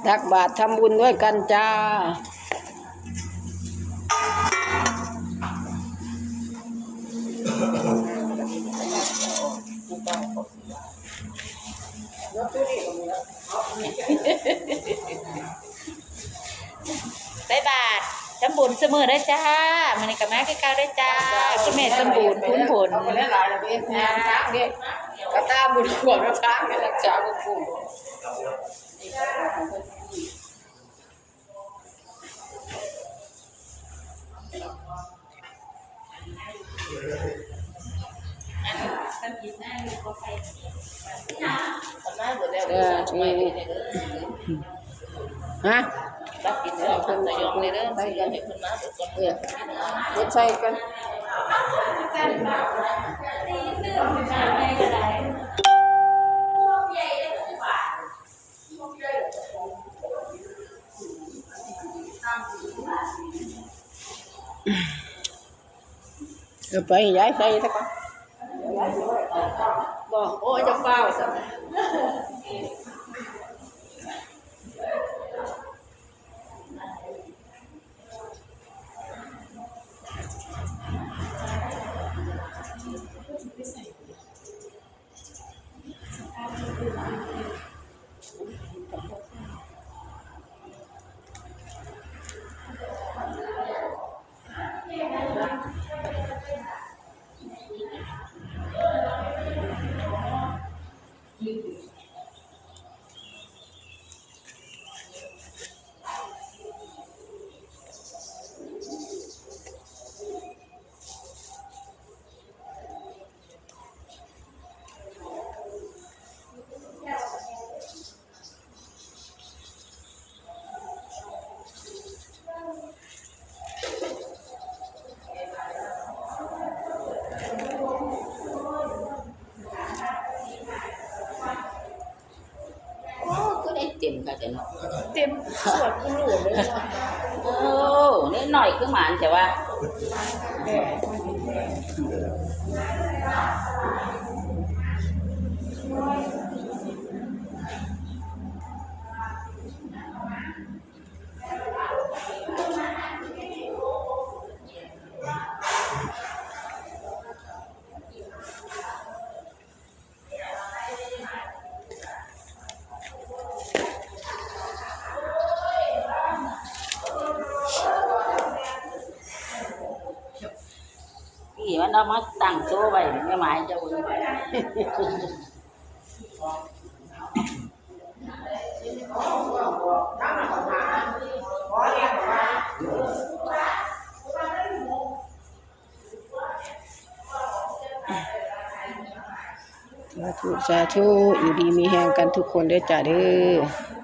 ตักบาตรทำบุญด้วยกันจ้าไปบาททำบุญเสมอได้จ้ามันนี่กับแม่ก้าวได้จ้าคุณแม่สมบูรณ์คุ้นผลได้หลายเลยพี่งานช้างเนี่ยกระตาบุญขวดกระช้างเนี่ยรักษาบุญคุ้มฮะรับกินเนื้อคนตะยองเลยเด้อใส่กันให้คนมาทุกคนเนี่ยเดี๋ยวใส่กันไปย้ายใส่ซะก่อนบอกโอ้ยจะเฝ้าซะเต็มค่ะเนาะเต็มสวดกูรู้เลยโอ้นิดหน่อยคือหมานแต่ว่าพี่มันเอามาตั้งโซ่ไว้ไม่หมายจะบุญสาธุอยู่ดีมีแห่งกันทุกคนได้จ้าเด้อ